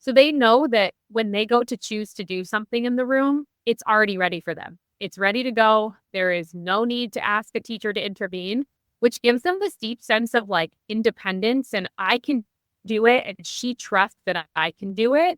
So they know that when they go to choose to do something in the room, it's already ready for them. It's ready to go. There is no need to ask a teacher to intervene, which gives them this deep sense of like independence and I can do it. And she trusts that I can do it,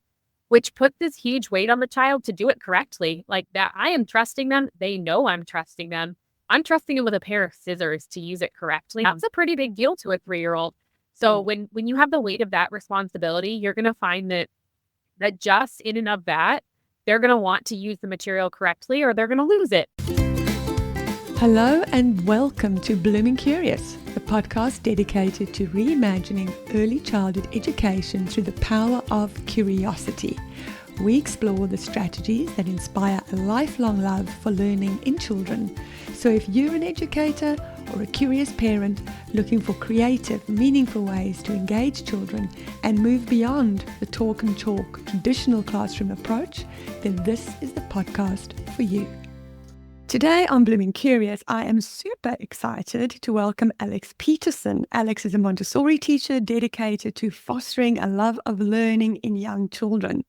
which puts this huge weight on the child to do it correctly. Like that I am trusting them. They know I'm trusting them. I'm trusting them with a pair of scissors to use it correctly. That's a pretty big deal to a 3-year-old. So when you have the weight of that responsibility, you're going to find that just in and of that, they're going to want to use the material correctly or they're going to lose it. Hello and welcome to Blooming Curious, the podcast dedicated to reimagining early childhood education through the power of curiosity. We explore the strategies that inspire a lifelong love for learning in children. So if you're an educator or a curious parent looking for creative, meaningful ways to engage children and move beyond the talk and chalk traditional classroom approach, then this is the podcast for you. Today on Blooming Curious, I am super excited to welcome Alex Peterson. Alex is a Montessori teacher dedicated to fostering a love of learning in young children.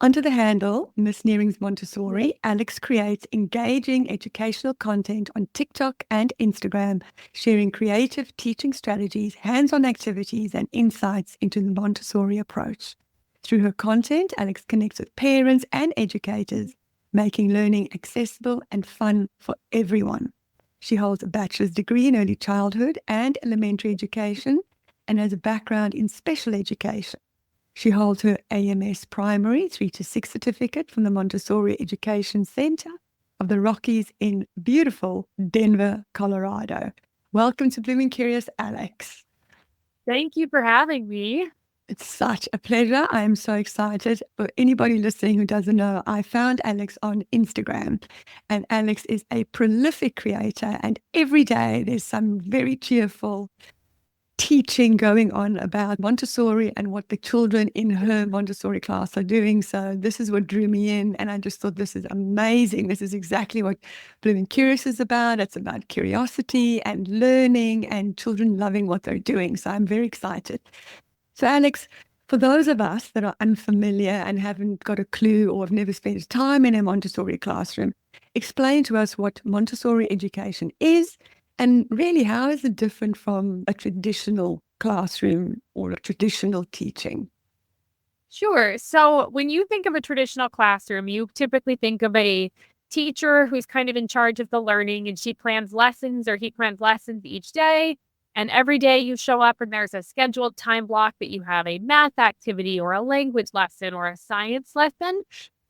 Under the handle, Miss Nearing's Montessori, Alex creates engaging educational content on TikTok and Instagram, sharing creative teaching strategies, hands-on activities, and insights into the Montessori approach. Through her content, Alex connects with parents and educators, making learning accessible and fun for everyone. She holds a bachelor's degree in early childhood and elementary education and has a background in special education. She holds her AMS Primary 3 to 6 certificate from the Montessori Education Center of the Rockies in beautiful Denver, Colorado. Welcome to Blooming Curious, Alex. Thank you for having me. It's such a pleasure. I am so excited. For anybody listening who doesn't know, I found Alex on Instagram, and Alex is a prolific creator, and every day there's some very cheerful teaching going on about Montessori and what the children in her Montessori class are doing. So this is what drew me in, and I just thought this is amazing. This is exactly what Blooming Curious is about. It's about curiosity and learning and children loving what they're doing. So I'm very excited. So Alex, for those of us that are unfamiliar and haven't got a clue or have never spent time in a Montessori classroom, explain to us what Montessori education is. And really, how is it different from a traditional classroom or a traditional teaching? Sure. So when you think of a traditional classroom, you typically think of a teacher who's kind of in charge of the learning and she plans lessons or he plans lessons each day. And every day you show up and there's a scheduled time block that you have a math activity or a language lesson or a science lesson.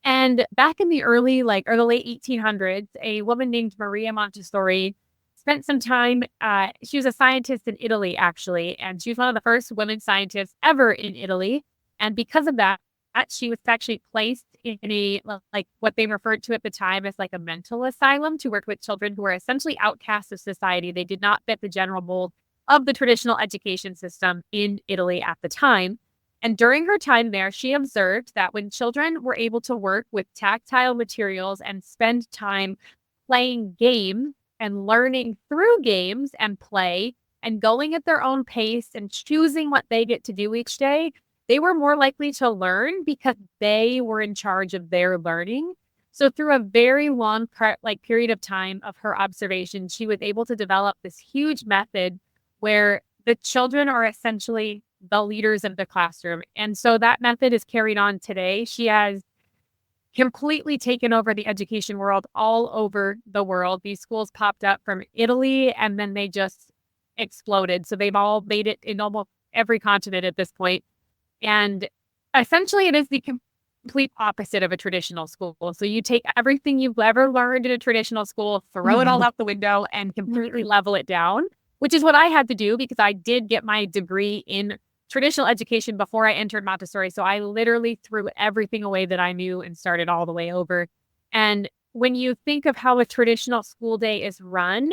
And back in the early, or the late 1800s, a woman named Maria Montessori spent some time. She was a scientist in Italy, actually, and she was one of the first women scientists ever in Italy. And because of that, she was actually placed in what they referred to at the time as like a mental asylum to work with children who were essentially outcasts of society. They did not fit the general mold of the traditional education system in Italy at the time. And during her time there, she observed that when children were able to work with tactile materials and spend time playing games and learning through games and play and going at their own pace and choosing what they get to do each day, they were more likely to learn because they were in charge of their learning. So through a very long period of time of her observation, she was able to develop this huge method where the children are essentially the leaders of the classroom. And so that method is carried on today. She has completely taken over the education world all over the world. These schools popped up from Italy and then they just exploded. So they've all made it in almost every continent at this point. And essentially it is the complete opposite of a traditional school. So you take everything you've ever learned in a traditional school, throw it all out the window and completely level it down, which is what I had to do because I did get my degree in traditional education before I entered Montessori. So I literally threw everything away that I knew and started all the way over. And when you think of how a traditional school day is run,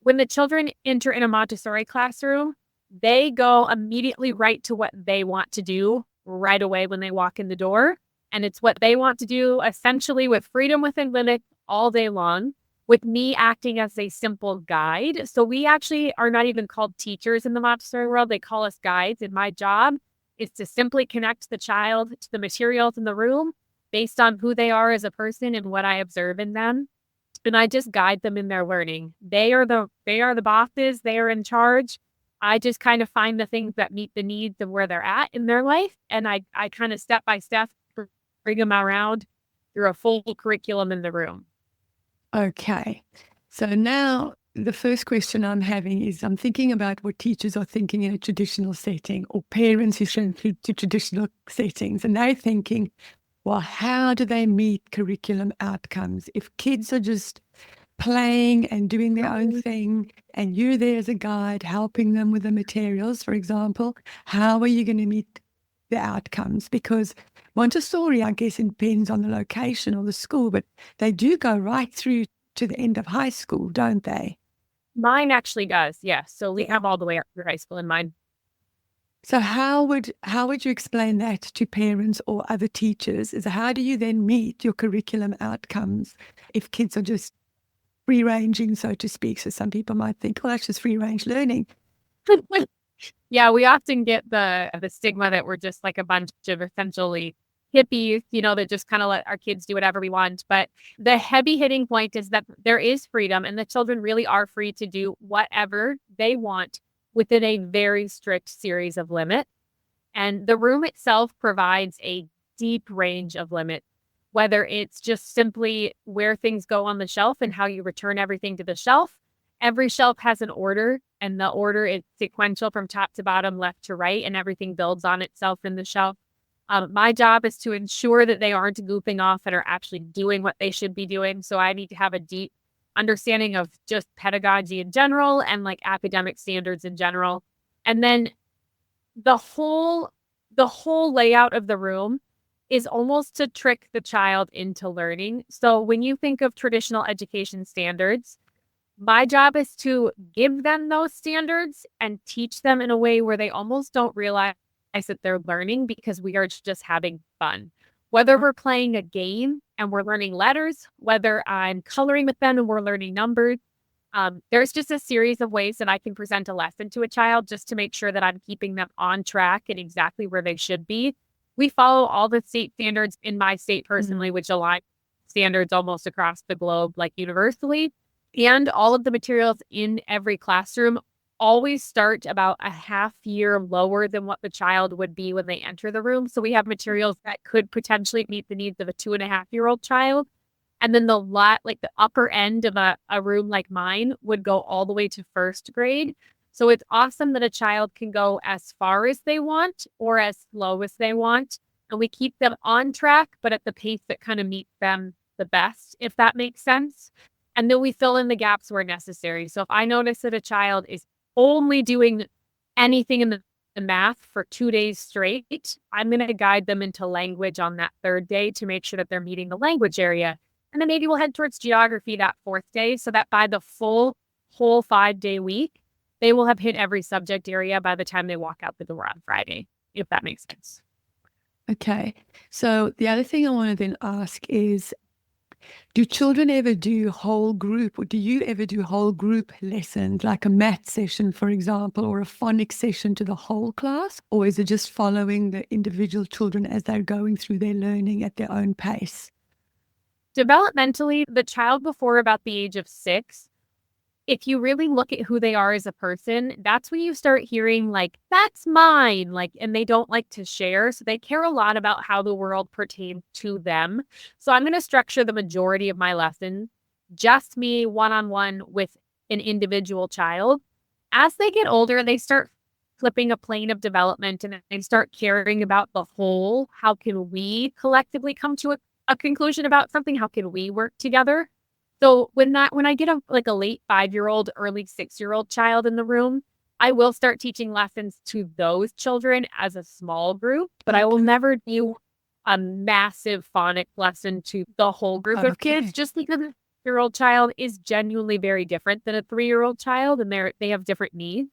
when the children enter in a Montessori classroom, they go immediately right to what they want to do right away when they walk in the door. And it's what they want to do essentially with freedom within limits all day long, with me acting as a simple guide. So we actually are not even called teachers in the Montessori world. They call us guides. And my job is to simply connect the child to the materials in the room based on who they are as a person and what I observe in them. And I just guide them in their learning. They are the bosses, they are in charge. I just kind of find the things that meet the needs of where they're at in their life. And I kind of step by step bring them around through a full curriculum in the room. Okay. So now the first question I'm having is I'm thinking about what teachers are thinking in a traditional setting or parents who send to traditional settings. And they're thinking, well, how do they meet curriculum outcomes? If kids are just playing and doing their own thing, and you're there as a guide helping them with the materials, for example, how are you going to meet the outcomes? Because Montessori, I guess, it depends on the location or the school, but they do go right through to the end of high school, don't they? Mine actually does, yes. So we have all the way up through high school in mine. So how would you explain that to parents or other teachers? Is how do you then meet your curriculum outcomes if kids are just free ranging, so to speak? So some people might think, oh, that's just free range learning. Yeah, we often get the stigma that we're just like a bunch of essentially hippies, that just kind of let our kids do whatever we want. But the heavy hitting point is that there is freedom and the children really are free to do whatever they want within a very strict series of limits. And the room itself provides a deep range of limits, whether it's just simply where things go on the shelf and how you return everything to the shelf. Every shelf has an order, and the order is sequential from top to bottom, left to right, and everything builds on itself in the shelf. My job is to ensure that they aren't goofing off and are actually doing what they should be doing. So I need to have a deep understanding of just pedagogy in general and like academic standards in general. And then the whole layout of the room is almost to trick the child into learning. So when you think of traditional education standards, my job is to give them those standards and teach them in a way where they almost don't realize that they're learning because we are just having fun. Whether we're playing a game and we're learning letters, whether I'm coloring with them and we're learning numbers, there's just a series of ways that I can present a lesson to a child just to make sure that I'm keeping them on track and exactly where they should be. We follow all the state standards in my state personally, which align standards almost across the globe, like universally. And all of the materials in every classroom always start about a half year lower than what the child would be when they enter the room. So we have materials that could potentially meet the needs of a 2.5-year-old child. And then the upper end of a room like mine would go all the way to first grade. So it's awesome that a child can go as far as they want or as slow as they want. And we keep them on track, but at the pace that kind of meets them the best, if that makes sense. And then we fill in the gaps where necessary. So if I notice that a child is only doing anything in the math for 2 days straight, I'm going to guide them into language on that third day to make sure that they're meeting the language area. And then maybe we'll head towards geography that fourth day so that by the whole 5-day week, they will have hit every subject area by the time they walk out the door on Friday, if that makes sense. Okay. So the other thing I want to then ask is, do children ever do whole group, or do you ever do whole group lessons, like a math session, for example, or a phonics session to the whole class? Or is it just following the individual children as they're going through their learning at their own pace? Developmentally, the child before about the age of 6, if you really look at who they are as a person, that's when you start hearing like, that's mine, and they don't like to share. So they care a lot about how the world pertains to them. So I'm going to structure the majority of my lessons, just me one-on-one with an individual child. As they get older, they start flipping a plane of development and they start caring about the whole. How can we collectively come to a conclusion about something? How can we work together? So when I get a late 5-year-old, early 6-year-old child in the room, I will start teaching lessons to those children as a small group, but I will never do a massive phonics lesson to the whole group of kids, just because a 6-year-old child is genuinely very different than a 3-year-old child, and they have different needs.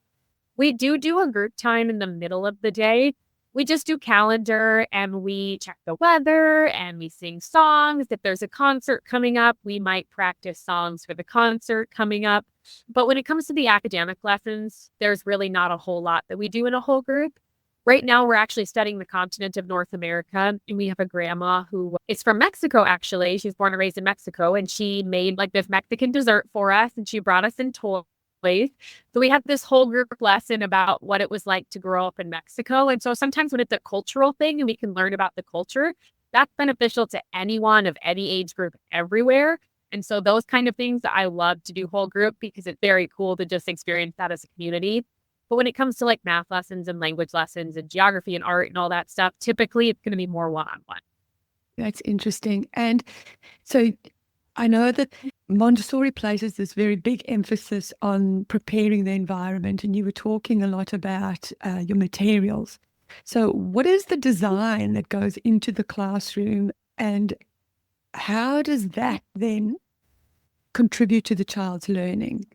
We do a group time in the middle of the day. We just do calendar and we check the weather and we sing songs. If there's a concert coming up, we might practice songs for the concert coming up. But when it comes to the academic lessons, there's really not a whole lot that we do in a whole group. Right now, we're actually studying the continent of North America, and we have a grandma who is from Mexico, actually. She was born and raised in Mexico, and she made like this Mexican dessert for us, and she brought us in toys. So we had this whole group lesson about what it was like to grow up in Mexico. And so sometimes when it's a cultural thing and we can learn about the culture, that's beneficial to anyone of any age group everywhere. And so those kind of things I love to do whole group because it's very cool to just experience that as a community. But when it comes to like math lessons and language lessons and geography and art and all that stuff, typically it's going to be more one-on-one. That's interesting. And so I know that Montessori places this very big emphasis on preparing the environment, and you were talking a lot about your materials. So, what is the design that goes into the classroom, and how does that then contribute to the child's learning?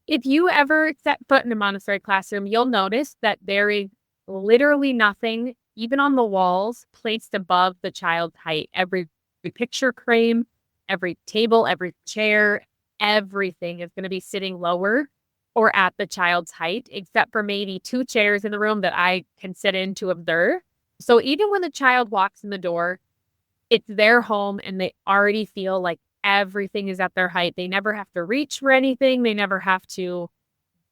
If you ever set foot in a Montessori classroom, you'll notice that there is literally nothing, even on the walls, placed above the child's height. Every picture frame, every table, every chair, everything is going to be sitting lower or at the child's height, except for maybe 2 chairs in the room that I can sit in to observe. So even when the child walks in the door, it's their home and they already feel like everything is at their height. They never have to reach for anything. They never have to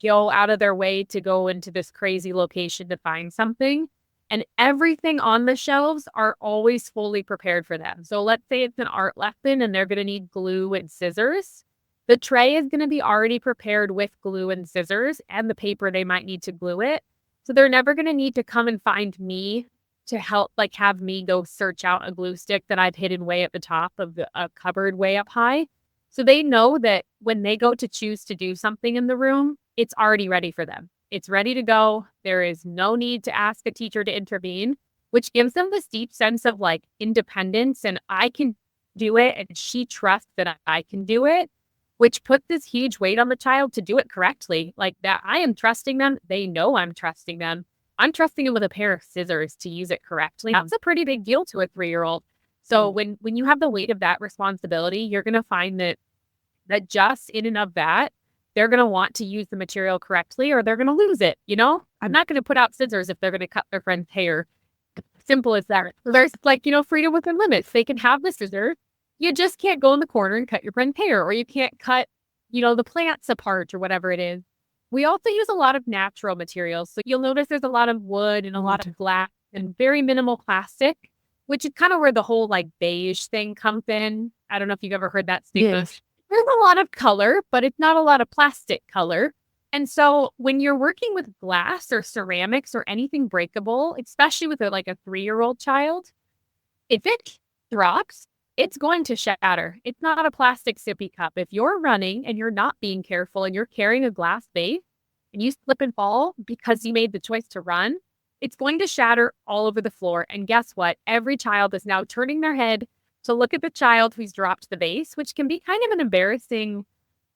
go out of their way to go into this crazy location to find something. And everything on the shelves are always fully prepared for them. So let's say it's an art lesson and they're going to need glue and scissors. The tray is going to be already prepared with glue and scissors and the paper they might need to glue it. So they're never going to need to come and find me to help, like have me go search out a glue stick that I've hidden way at the top of a cupboard way up high. So they know that when they go to choose to do something in the room, it's already ready for them. It's ready to go. There is no need to ask a teacher to intervene, which gives them this deep sense of like independence and I can do it. And she trusts that I can do it, which puts this huge weight on the child to do it correctly. Like that I am trusting them. They know I'm trusting them. I'm trusting them with a pair of scissors to use it correctly. That's a pretty big deal to a 3-year-old. So when you have the weight of that responsibility, you're going to find that just in and of that, they're going to want to use the material correctly or they're going to lose it. You know, I'm not going to put out scissors if they're going to cut their friend's hair. Simple as that. There's like, freedom within limits. They can have the scissors. You just can't go in the corner and cut your friend's hair, or you can't cut, the plants apart or whatever it is. We also use a lot of natural materials. So you'll notice there's a lot of wood and a lot of glass and very minimal plastic, which is kind of where the whole like beige thing comes in. I don't know if you've ever heard that statement. Yes. There's a lot of color, but it's not a lot of plastic color. And so when you're working with glass or ceramics or anything breakable, especially with a 3-year-old child, if it drops, it's going to shatter. It's not a plastic sippy cup. If you're running and you're not being careful and you're carrying a glass vase and you slip and fall because you made the choice to run, it's going to shatter all over the floor. And guess what? Every child is now turning their head to look at the child who's dropped the vase, which can be kind of an embarrassing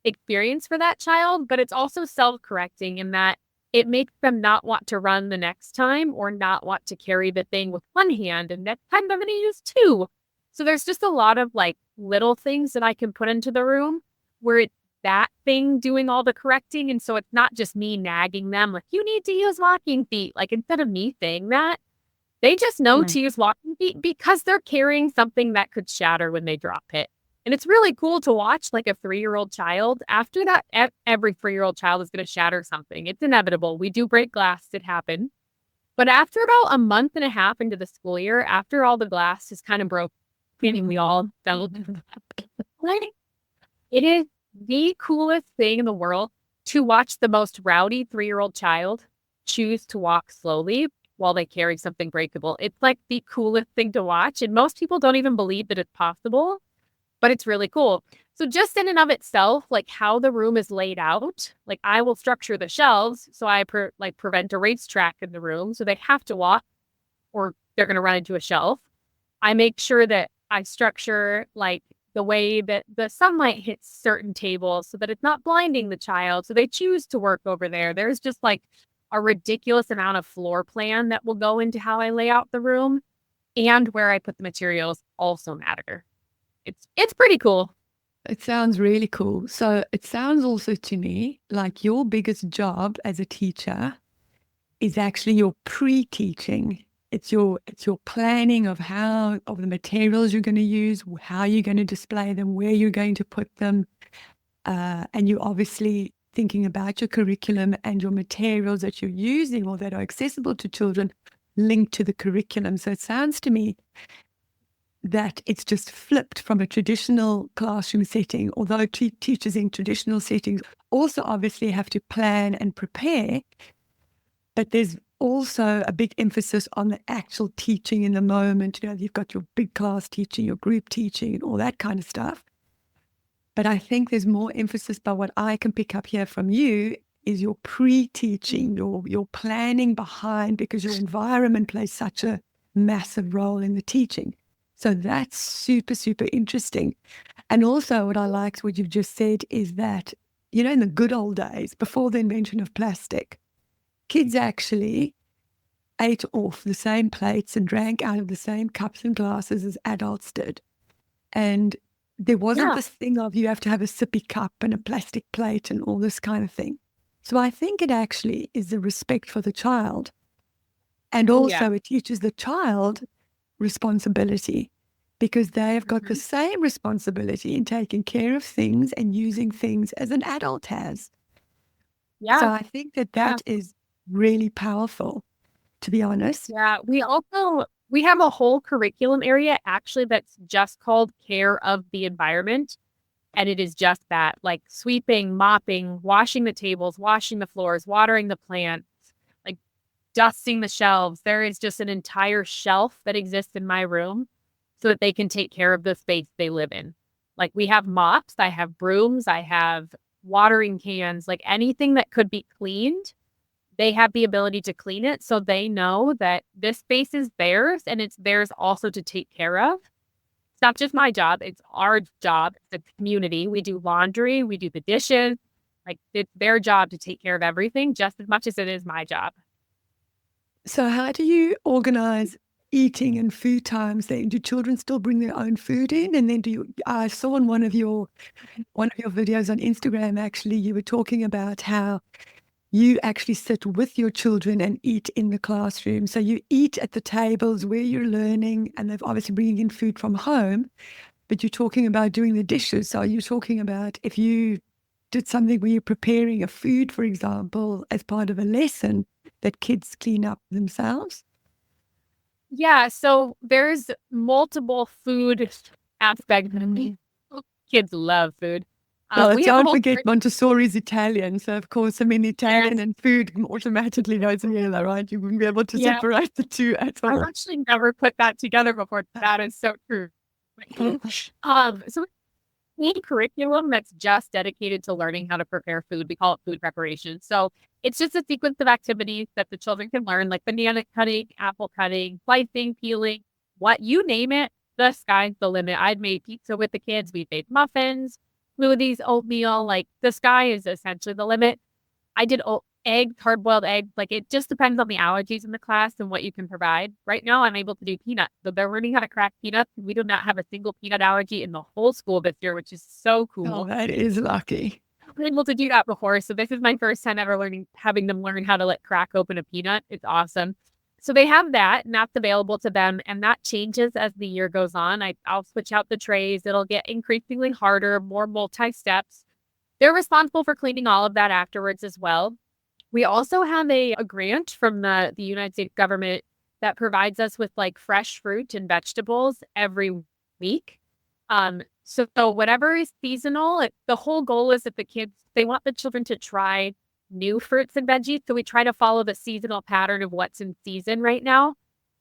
experience for that child, but it's also self-correcting in that it makes them not want to run the next time or not want to carry the thing with one hand. And next time they're going to use 2. So there's just a lot of like little things that I can put into the room where it's that thing doing all the correcting. And so it's not just me nagging them like, you need to use walking feet. Like instead of me saying that, they just know to use walking feet because they're carrying something that could shatter when they drop it. And it's really cool to watch like a 3-year-old child. After that, every 3-year-old child is going to shatter something. It's inevitable. We do break glass. It happens. But after about a month and a half into the school year, after all the glass is kind of broke, meaning we all felt like it is the coolest thing in the world to watch the most rowdy 3-year-old child choose to walk slowly while they carry something breakable. It's like the coolest thing to watch. And most people don't even believe that it's possible, but it's really cool. So just in and of itself, like how the room is laid out, like I will structure the shelves. So I prevent a racetrack in the room. So they have to walk or they're going to run into a shelf. I make sure that I structure like the way that the sunlight hits certain tables so that it's not blinding the child. So they choose to work over there. There's just like a ridiculous amount of floor plan that will go into how I lay out the room, and where I put the materials also matter. It's pretty cool. It sounds really cool. So it sounds also to me like your biggest job as a teacher is actually your pre-teaching. It's your planning of the materials you're going to use, how you're going to display them, where you're going to put them, and you're obviously thinking about your curriculum and your materials that you're using or that are accessible to children linked to the curriculum. So it sounds to me that it's just flipped from a traditional classroom setting, although teachers in traditional settings also obviously have to plan and prepare, but there's also a big emphasis on the actual teaching in the moment. You've got your big class teaching, your group teaching, and all that kind of stuff. But I think there's more emphasis by what I can pick up here from you is your pre-teaching, your planning behind, because your environment plays such a massive role in the teaching. So that's super, super interesting. And also what I liked what you've just said is that, in the good old days, before the invention of plastic, kids actually ate off the same plates and drank out of the same cups and glasses as adults did. And there wasn't this thing of you have to have a sippy cup and a plastic plate and all this kind of thing. So I think it actually is the respect for the child. And also it teaches the child responsibility, because they have got the same responsibility in taking care of things and using things as an adult has. So I think that is really powerful, to be honest. Yeah, we have a whole curriculum area actually that's just called care of the environment. And it is just that, like sweeping, mopping, washing the tables, washing the floors, watering the plants, like dusting the shelves. There is just an entire shelf that exists in my room so that they can take care of the space they live in. Like we have mops, I have brooms, I have watering cans, like anything that could be cleaned. They have the ability to clean it, so they know that this space is theirs and it's theirs also to take care of. It's not just my job, it's our job, the community. We do laundry, we do the dishes. Like it's their job to take care of everything just as much as it is my job. So how do you organize eating and food times then? Do children still bring their own food in? And then I saw on one of your videos on Instagram, actually, you were talking about how you actually sit with your children and eat in the classroom. So you eat at the tables where you're learning, and they're obviously bringing in food from home, but you're talking about doing the dishes. So you're talking about if you did something where you're preparing a food, for example, as part of a lesson, that kids clean up themselves? Yeah, so there's multiple food aspects. Kids love food. Well, We have a don't whole forget Montessori's Italian. So, of course, Italian and food automatically goes together, right? You wouldn't be able to separate the two at all. I've actually never put that together before. That is so true. So we need curriculum that's just dedicated to learning how to prepare food. We call it food preparation. So it's just a sequence of activities that the children can learn, like banana cutting, apple cutting, slicing, peeling, what you name it. The sky's the limit. I've made pizza with the kids. We've made muffins, smoothies, oatmeal. Like the sky is essentially the limit. I did hard-boiled egg. Like it just depends on the allergies in the class and what you can provide. Right now, I'm able to do peanuts. So they're learning how to crack peanuts. We do not have a single peanut allergy in the whole school this year, which is so cool. Oh, that is lucky. I've been able to do that before. So this is my first time ever having them learn how to crack open a peanut. It's awesome. So they have that, and that's available to them. And that changes as the year goes on. I'll switch out the trays. It'll get increasingly harder, more multi-steps. They're responsible for cleaning all of that afterwards as well. We also have a grant from the United States government that provides us with fresh fruit and vegetables every week. So whatever is seasonal, the whole goal is that they want the children to try new fruits and veggies. So we try to follow the seasonal pattern of what's in season right now.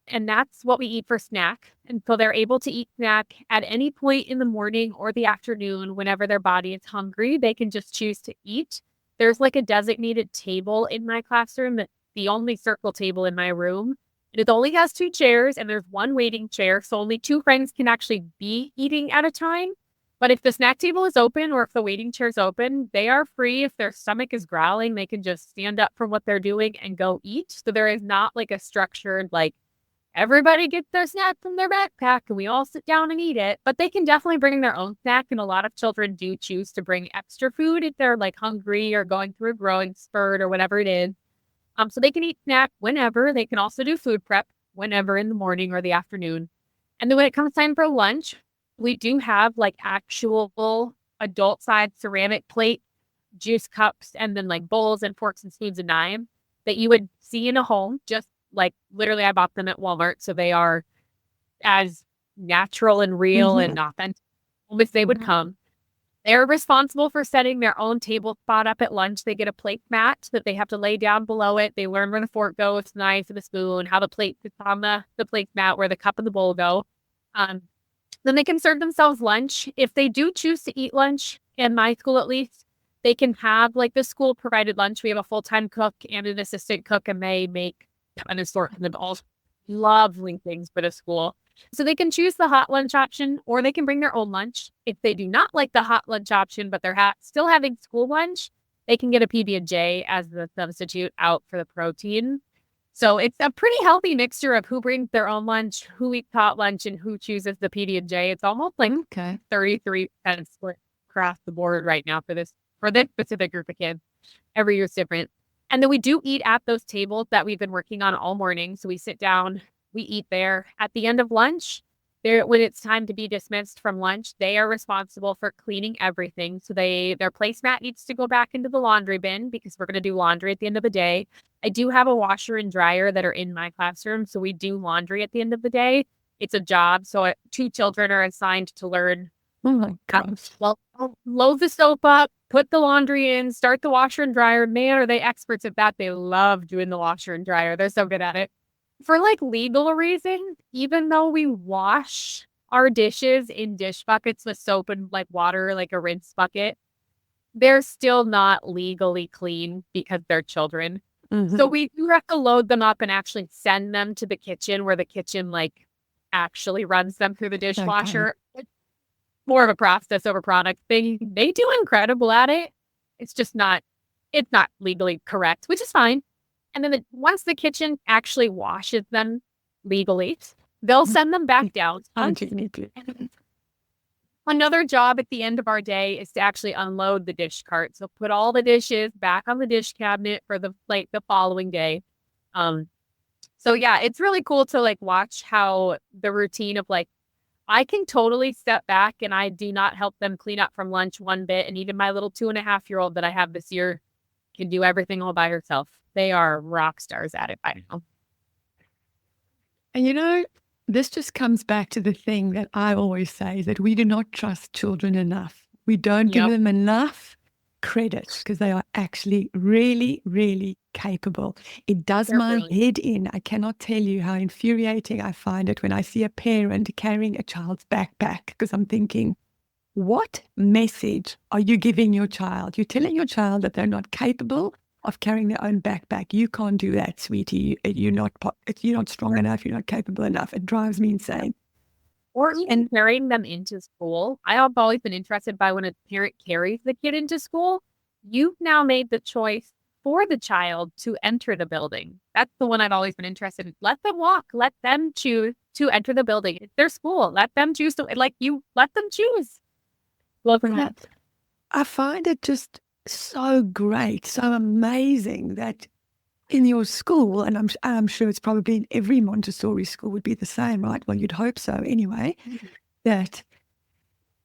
And that's what we eat for snack. And so they're able to eat snack at any point in the morning or the afternoon, whenever their body is hungry. They can just choose to eat. There's a designated table in my classroom, that's the only circle table in my room. And it only has 2 chairs and there's 1 waiting chair. So only 2 friends can actually be eating at a time. But if the snack table is open or if the waiting chair is open, they are free. If their stomach is growling, they can just stand up from what they're doing and go eat. So there is not a structured, everybody gets their snack from their backpack and we all sit down and eat it. But they can definitely bring their own snack. And a lot of children do choose to bring extra food if they're hungry or going through a growing spurt or whatever it is. So they can eat snack whenever. They can also do food prep whenever in the morning or the afternoon. And then when it comes time for lunch, we do have like actual adult size ceramic plate, juice cups, and then like bowls and forks and spoons and knives that you would see in a home. Just like literally, I bought them at Walmart. So they are as natural and real and authentic as they would come. They're responsible for setting their own table spot up at lunch. They get a plate mat that they have to lay down below it. They learn where the fork goes, the knife, and the spoon, how the plate sits on the plate mat, where the cup and the bowl go. Then they can serve themselves lunch. If they do choose to eat lunch, in my school at least, they can have like the school provided lunch. We have a full-time cook and an assistant cook, and they make an assortment of all lovely things for the school. So they can choose the hot lunch option, or they can bring their own lunch. If they do not like the hot lunch option, but they're still having school lunch, they can get a PB&J as the substitute out for the protein. So it's a pretty healthy mixture of who brings their own lunch, who eats hot lunch, and who chooses the PB&J. It's almost like 33% split across the board right now for this specific group of kids. Every year's different. And then we do eat at those tables that we've been working on all morning. So we sit down, we eat there. At the end of lunch, when it's time to be dismissed from lunch, they are responsible for cleaning everything. So their placemat needs to go back into the laundry bin because we're going to do laundry at the end of the day. I do have a washer and dryer that are in my classroom, so we do laundry at the end of the day. It's a job, so 2 children are assigned to learn. Oh my gosh. Well, load the soap up, put the laundry in, start the washer and dryer. Man, are they experts at that. They love doing the washer and dryer. They're so good at it. For like legal reasons, even though we wash our dishes in dish buckets with soap and like water, like a rinse bucket, they're still not legally clean because they're children. So we do have to load them up and actually send them to the kitchen, where the kitchen like actually runs them through the dishwasher. Okay. It's more of a process over product thing. They do incredible at it. It's not legally correct, which is fine. And then once the kitchen actually washes them legally, they'll send them back down. Another job at the end of our day is to actually unload the dish cart. So put all the dishes back on the dish cabinet for the following day. So yeah, it's really cool to like watch how the routine of like, I can totally step back and I do not help them clean up from lunch one bit. And even my little 2.5-year-old that I have this year can do everything all by herself. They are rock stars at it by now. And this just comes back to the thing that I always say, that we do not trust children enough. We don't give them enough credit because they are actually really, really capable. It does my head in. I cannot tell you how infuriating I find it when I see a parent carrying a child's backpack, because I'm thinking, what message are you giving your child? You're telling your child that they're not capable of carrying their own backpack. You can't do that, sweetie. You're not strong enough. You're not capable enough. It drives me insane. Or even carrying them into school. I have always been interested by when a parent carries the kid into school. You've now made the choice for the child to enter the building. That's the one I've always been interested in. Let them walk. Let them choose to enter the building. It's their school. Let them choose to, let them choose. Love that. I find it just so great, so amazing that in your school, and I'm sure it's probably in every Montessori school would be the same, right? Well, you'd hope so anyway, that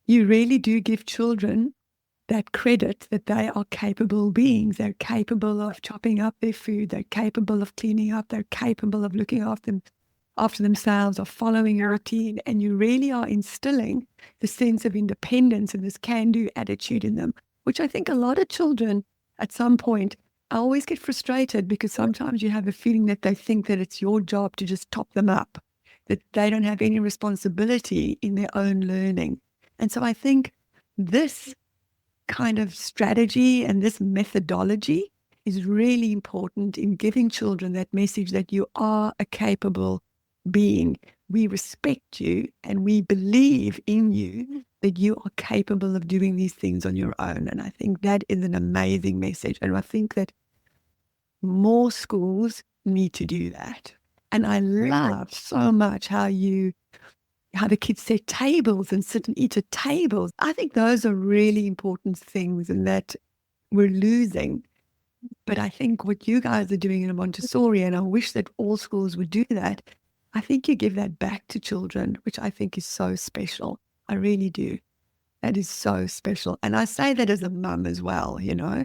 you really do give children that credit that they are capable beings. They're capable of chopping up their food. They're capable of cleaning up. They're capable of looking after themselves, of following a routine. And you really are instilling the sense of independence and this can-do attitude in them, which I think a lot of children at some point, I always get frustrated because sometimes you have a feeling that they think that it's your job to just top them up, that they don't have any responsibility in their own learning. And so I think this kind of strategy and this methodology is really important in giving children that message that you are a capable being. We respect you and we believe in you that you are capable of doing these things on your own. And I think that is an amazing message. And I think that more schools need to do that. And I love so much how the kids set tables and sit and eat at tables. I think those are really important things, and that we're losing But I think what you guys are doing in a Montessori, and I wish that all schools would do that, I think you give that back to children, which I think is so special. I really do. That is so special. And I say that as a mum as well, you know.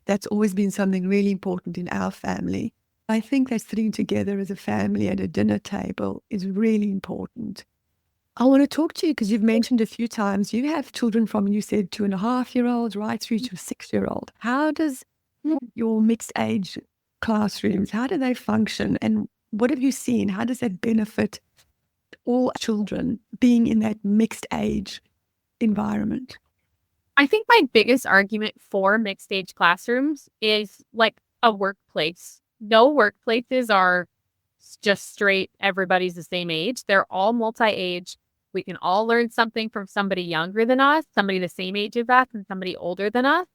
That's always been something really important in our family. I think that sitting together as a family at a dinner table is really important. I want to talk to you because you've mentioned a few times you have children from, you said, 2.5-year-olds right through to a 6-year-old. How does your mixed age classrooms, how do they function? And what have you seen? How does that benefit all children being in that mixed age environment? I think my biggest argument for mixed age classrooms is like a workplace. No workplaces are just straight, everybody's the same age. They're all multi-age. We can all learn something from somebody younger than us, somebody the same age as us, and somebody older than us.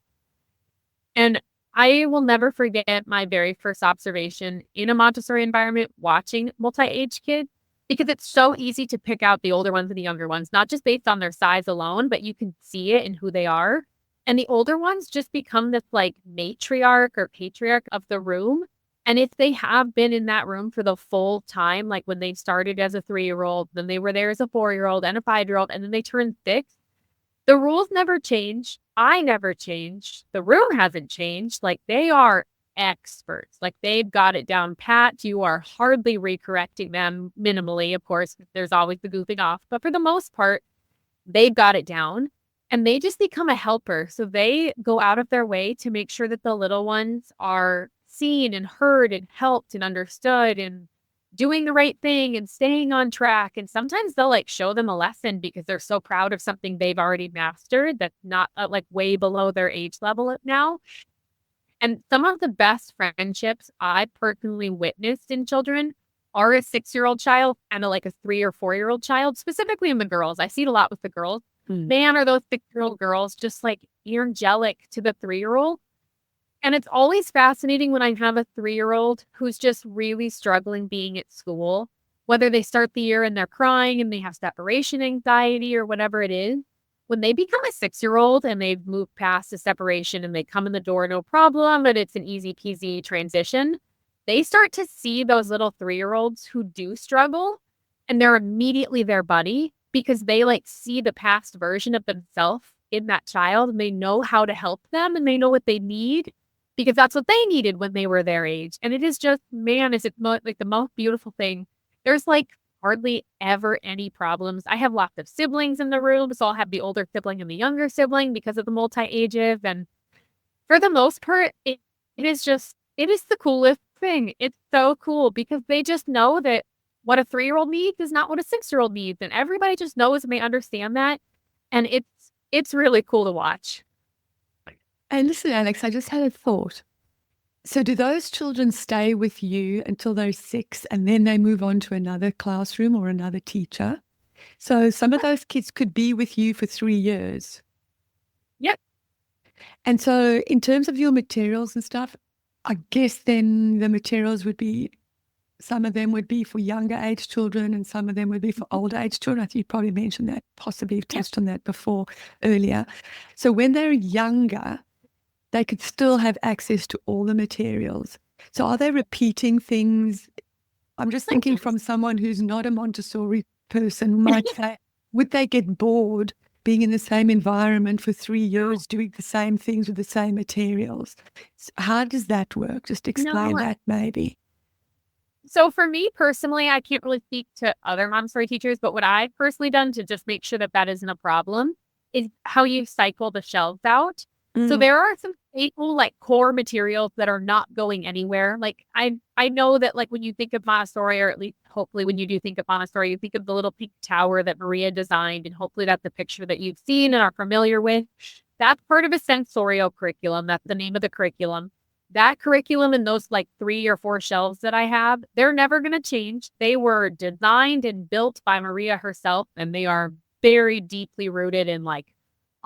And I will never forget my very first observation in a Montessori environment watching multi-age kids, because it's so easy to pick out the older ones and the younger ones, not just based on their size alone, but you can see it in who they are. And the older ones just become this like matriarch or patriarch of the room. And if they have been in that room for the full time, like when they started as a 3-year-old, then they were there as a 4-year-old and a 5-year-old, and then they turned 6, the rules never change. I never changed. The room hasn't changed. Like they are experts. Like they've got it down pat. You are hardly recorrecting them minimally. Of course, there's always the goofing off, but for the most part, they've got it down and they just become a helper. So they go out of their way to make sure that the little ones are seen and heard and helped and understood and doing the right thing and staying on track. And sometimes they'll like show them a lesson because they're so proud of something they've already mastered that's not like way below their age level now. And some of the best friendships I personally witnessed in children are a 6-year-old child and like a 3 or 4-year-old child, specifically in the girls. I see it a lot with the girls. Man, are those 6-year-old girls just like angelic to the 3-year-old. And it's always fascinating when I have a 3-year-old who's just really struggling being at school, whether they start the year and they're crying and they have separation anxiety or whatever it is. When they become a 6-year-old and they've moved past the separation and they come in the door, no problem, and it's an easy peasy transition, they start to see those little 3-year-olds who do struggle and they're immediately their buddy because they like see the past version of themselves in that child and they know how to help them and they know what they need because that's what they needed when they were their age. And it is just, man, is it like the most beautiful thing. There's like hardly ever any problems. I have lots of siblings in the room, so I'll have the older sibling and the younger sibling because of the multi-ages. And for the most part, it is the coolest thing. It's so cool because they just know that what a 3-year-old needs is not what a 6-year-old needs. And everybody just knows and they understand that. And it's really cool to watch. And listen, Alex, I just had a thought. So do those children stay with you until they're 6 and then they move on to another classroom or another teacher? So some of those kids could be with you for 3 years. Yep. And so in terms of your materials and stuff, I guess then the materials would be, some of them would be for younger age children and some of them would be for older age children. I think you probably mentioned that, possibly you've touched on that before earlier. So when they're younger, they could still have access to all the materials. So are they repeating things? I'm just thinking from someone who's not a Montessori person might say, would they get bored being in the same environment for 3 years, doing the same things with the same materials? So how does that work? Just explain that maybe. So for me personally, I can't really speak to other Montessori teachers, but what I've personally done to just make sure that that isn't a problem is how you cycle the shelves out. So there are some staple like core materials that are not going anywhere. Like I know that like when you think of Montessori, or at least hopefully when you do think of Montessori, you think of the little pink tower that Maria designed, and hopefully that's a picture that you've seen and are familiar with. That's part of a sensorial curriculum. That's the name of the curriculum. That curriculum and those like 3 or 4 shelves that I have, they're never going to change. They were designed and built by Maria herself, and they are very deeply rooted in like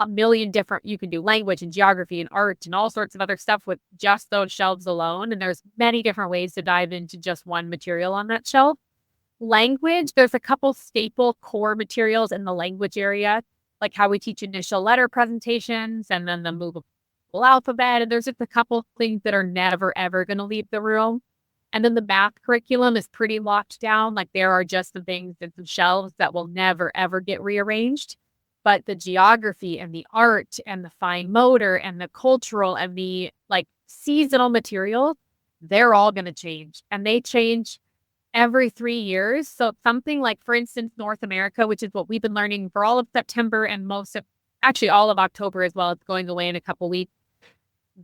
a million different, you can do language and geography and art and all sorts of other stuff with just those shelves alone. And there's many different ways to dive into just one material on that shelf. Language, there's a couple staple core materials in the language area, like how we teach initial letter presentations and then the movable full alphabet, and there's just a couple things that are never, ever going to leave the room. And then the math curriculum is pretty locked down. Like there are just some things and some shelves that will never, ever get rearranged. But the geography and the art and the fine motor and the cultural and the like seasonal materials, they're all going to change. And they change every 3 years. So something like, for instance, North America, which is what we've been learning for all of September and actually all of October as well. It's going away in a couple weeks.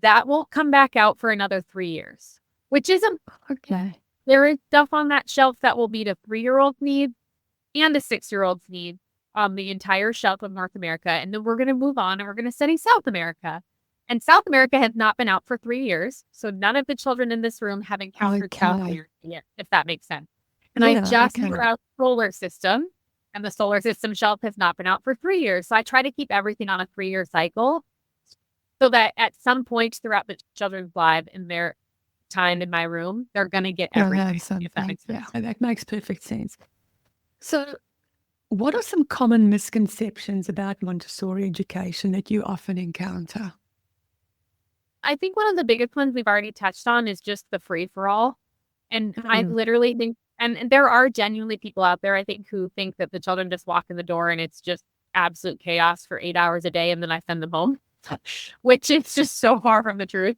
That won't come back out for another 3 years, which isn't Okay. there is stuff on that shelf that will meet a 3-year-old's need and a 6-year-old's need on the entire shelf of North America. And then we're going to move on and we're going to study South America. And South America has not been out for 3 years. So none of the children in this room have encountered South Okay. America yet, if that makes sense. And I Yeah, just okay. threw out solar system, and the solar system shelf has not been out for 3 years. So I try to keep everything on a 3-year cycle so that at some point throughout the children's life in their time in my room, they're going to get Yeah, everything, if that makes sense. Yeah, that makes perfect sense. So, what are some common misconceptions about Montessori education that you often encounter? I think one of the biggest ones we've already touched on is just the free for all. And I literally think, and there are genuinely people out there, I think, who think that the children just walk in the door and it's just absolute chaos for 8 hours a day and then I send them home, which is just so far from the truth.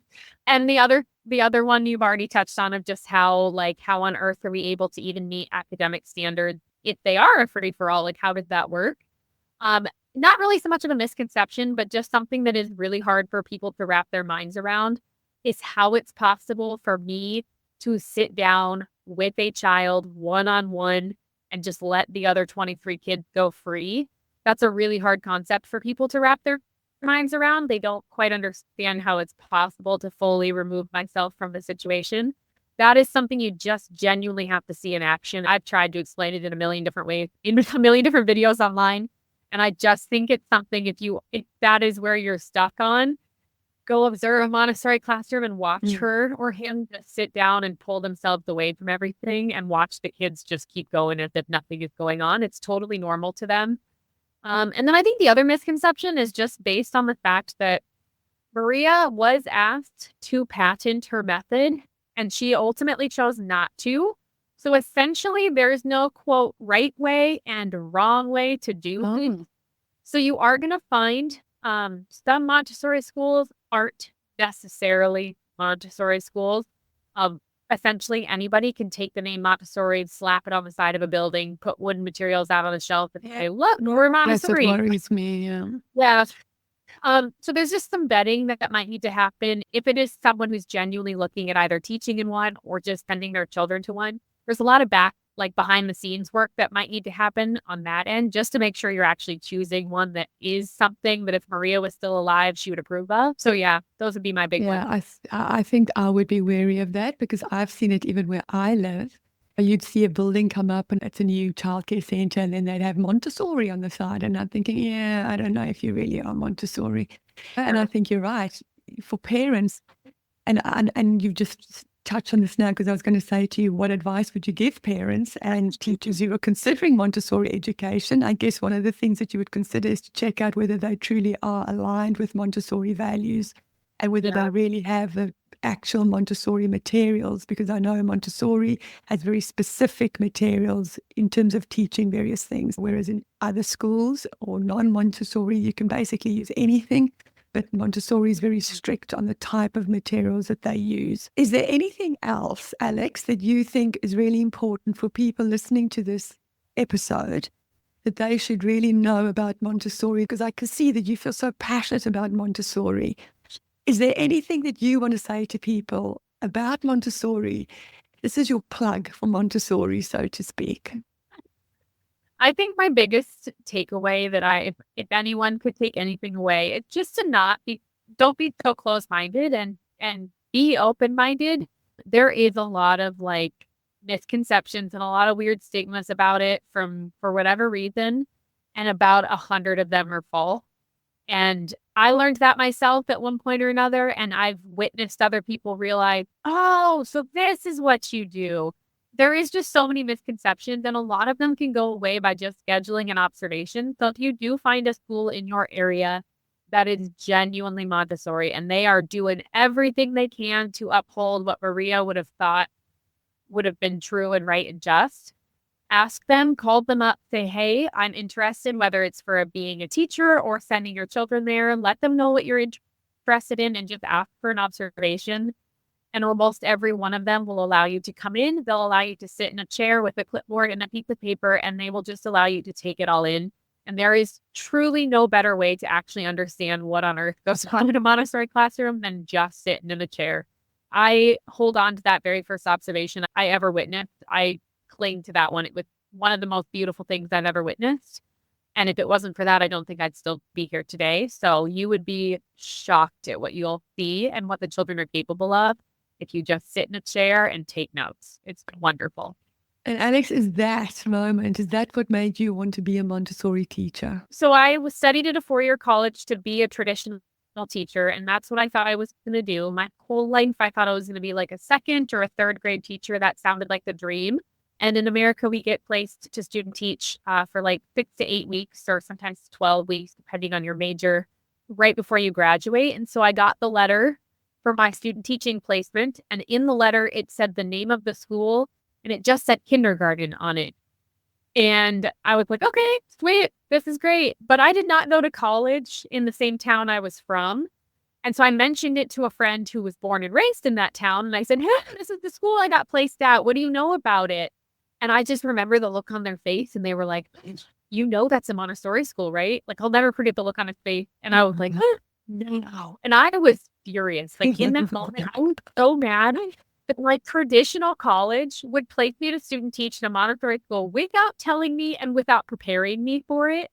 And the other one you've already touched on of just how on earth are we able to even meet academic standards if they are a free for all? Like, how does that work? Not really so much of a misconception, but just something that is really hard for people to wrap their minds around is how it's possible for me to sit down with a child one-on-one and just let the other 23 kids go free. That's a really hard concept for people to wrap their minds around. They don't quite understand how it's possible to fully remove myself from the situation. That is something you just genuinely have to see in action. I've tried to explain it in a million different ways, in a million different videos online. And I just think it's something, if that is where you're stuck on, go observe a Montessori classroom and watch her or him just sit down and pull themselves away from everything and watch the kids just keep going as if nothing is going on. It's totally normal to them. And then I think the other misconception is just based on the fact that Maria was asked to patent her method and she ultimately chose not to. So essentially, there's no, quote, right way and wrong way to do things. So you are going to find some Montessori schools aren't necessarily Montessori schools. Essentially, anybody can take the name Montessori, slap it on the side of a building, put wooden materials out on the shelf and say, look, we're Montessori. That's what worries me. Yeah. Yeah. So there's just some vetting that might need to happen. If it is someone who's genuinely looking at either teaching in one or just sending their children to one, there's a lot of behind the scenes work that might need to happen on that end just to make sure you're actually choosing one that is something that if Maria was still alive, she would approve of. So yeah, those would be my big ones. Yeah, I think I would be wary of that because I've seen it even where I live. You'd see a building come up and it's a new childcare center and then they'd have Montessori on the side. And I'm thinking, yeah, I don't know if you really are Montessori. And I think you're right. For parents, and you've just touched on this now because I was going to say to you, what advice would you give parents and teachers who are considering Montessori education? I guess one of the things that you would consider is to check out whether they truly are aligned with Montessori values and whether they really have the actual Montessori materials, because I know Montessori has very specific materials in terms of teaching various things, whereas in other schools or non-Montessori, you can basically use anything. But Montessori is very strict on the type of materials that they use. Is there anything else, Alex, that you think is really important for people listening to this episode that they should really know about Montessori? Because I can see that you feel so passionate about Montessori. Is there anything that you want to say to people about Montessori? This is your plug for Montessori, so to speak. I think my biggest takeaway that if anyone could take anything away, it's just to don't be so close-minded and be open-minded. There is a lot of misconceptions and a lot of weird stigmas about it for whatever reason, and about 100 of them are false. And I learned that myself at one point or another, and I've witnessed other people realize, oh, so this is what you do. There is just so many misconceptions, and a lot of them can go away by just scheduling an observation. So if you do find a school in your area that is genuinely Montessori, and they are doing everything they can to uphold what Maria would have thought would have been true and right and just. Ask them, call them up, say, hey, I'm interested, whether it's for being a teacher or sending your children there. Let them know what you're interested in and just ask for an observation. And almost every one of them will allow you to come in. They'll allow you to sit in a chair with a clipboard and a piece of paper, and they will just allow you to take it all in. And there is truly no better way to actually understand what on earth goes on in a Montessori classroom than just sitting in a chair. I hold on to that very first observation I ever witnessed. I cling to that one. It was one of the most beautiful things I've ever witnessed. And if it wasn't for that, I don't think I'd still be here today. So you would be shocked at what you'll see and what the children are capable of if you just sit in a chair and take notes. It's wonderful. And Alex, is that what made you want to be a Montessori teacher? So I studied at a 4-year college to be a traditional teacher, and that's what I thought I was going to do. My whole life, I thought I was going to be like a 2nd or a 3rd grade teacher. That sounded like the dream. And in America, we get placed to student teach for like 6 to 8 weeks or sometimes 12 weeks, depending on your major, right before you graduate. And so I got the letter for my student teaching placement. And in the letter, it said the name of the school, and it just said kindergarten on it. And I was like, okay, sweet, this is great. But I did not go to college in the same town I was from. And so I mentioned it to a friend who was born and raised in that town. And I said, hey, this is the school I got placed at. What do you know about it? And I just remember the look on their face, and they were like, you know, that's a Montessori school, right? Like, I'll never forget the look on his face. And I was like, no. And I was furious. Like, in that moment, I was so mad that like traditional college would place me to student teach in a Montessori school without telling me and without preparing me for it.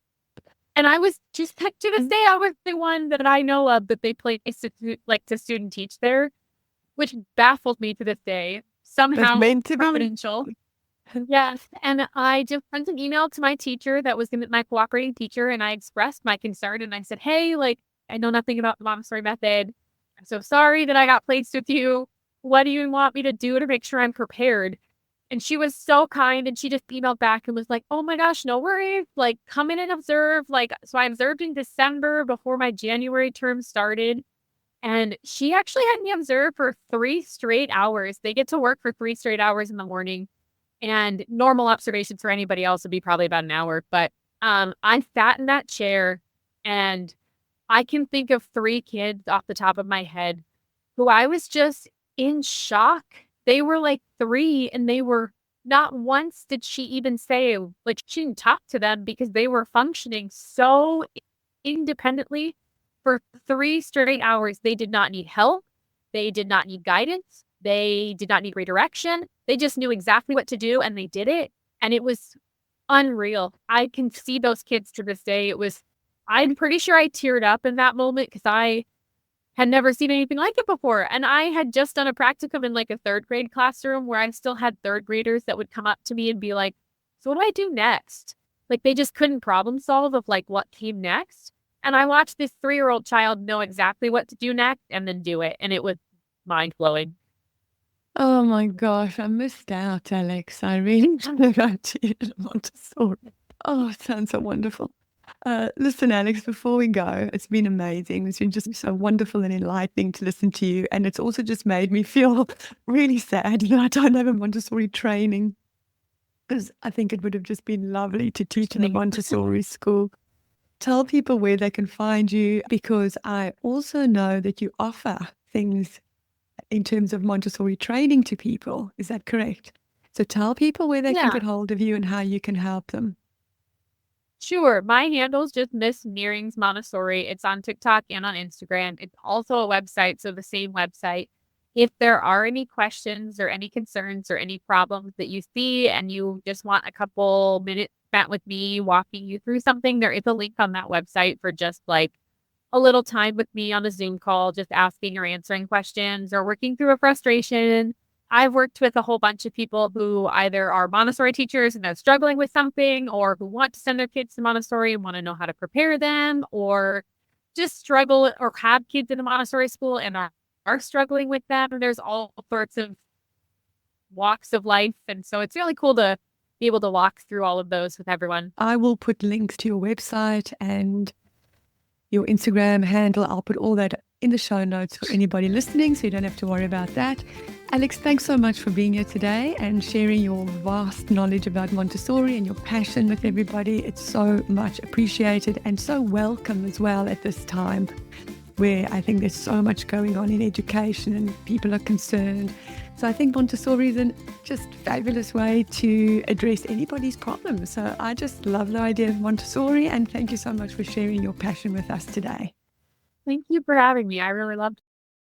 And I was just, to this day, I was the one that I know of that they placed to student teach there, which baffles me to this day. Somehow, providential. Yes. And I just sent an email to my teacher that was my cooperating teacher, and I expressed my concern, and I said, hey, like, I know nothing about the Montessori method. I'm so sorry that I got placed with you. What do you want me to do to make sure I'm prepared? And she was so kind, and she just emailed back and was like, oh my gosh, no worries. Like, come in and observe. Like, so I observed in December before my January term started. And she actually had me observe for 3 straight hours. They get to work for 3 straight hours in the morning. And normal observations for anybody else would be probably about an hour. But I sat in that chair, and I can think of 3 kids off the top of my head who I was just in shock. They were like 3, and they were not once did she even say, like, she didn't talk to them because they were functioning so independently for 3 straight hours. They did not need help. They did not need guidance. They did not need redirection. They just knew exactly what to do, and they did it. And it was unreal. I can see those kids to this day. I'm pretty sure I teared up in that moment because I had never seen anything like it before. And I had just done a practicum in like a 3rd grade classroom where I still had 3rd graders that would come up to me and be like, so what do I do next? Like, they just couldn't problem solve of like what came next. And I watched this 3-year-old child know exactly what to do next and then do it. And it was mind blowing. Oh my gosh, I missed out, Alex. I really should have to Montessori. Oh, it sounds so wonderful. Listen, Alex, before we go, it's been amazing. It's been just so wonderful and enlightening to listen to you. And it's also just made me feel really sad that I don't have a Montessori training, because I think it would have just been lovely to teach in a Montessori school. Tell people where they can find you, because I also know that you offer things in terms of Montessori training to people. Is that correct? So tell people where they can get hold of you and how you can help them. Sure. My handle's just Miss Nearing's Montessori. It's on TikTok and on Instagram. It's also a website, so the same website. If there are any questions or any concerns or any problems that you see and you just want a couple minutes spent with me walking you through something, there is a link on that website for just like a little time with me on a Zoom call, just asking or answering questions or working through a frustration. I've worked with a whole bunch of people who either are Montessori teachers and they're struggling with something, or who want to send their kids to Montessori and want to know how to prepare them, or just struggle or have kids in a Montessori school and are struggling with them. There's all sorts of walks of life. And so it's really cool to be able to walk through all of those with everyone. I will put links to your website and your Instagram handle. I'll put all that in the show notes for anybody listening, so you don't have to worry about that. Alex, thanks so much for being here today and sharing your vast knowledge about Montessori and your passion with everybody. It's so much appreciated and so welcome as well at this time where I think there's so much going on in education and people are concerned. So I think Montessori is a just fabulous way to address anybody's problems. So I just love the idea of Montessori, and thank you so much for sharing your passion with us today. Thank you for having me. I really loved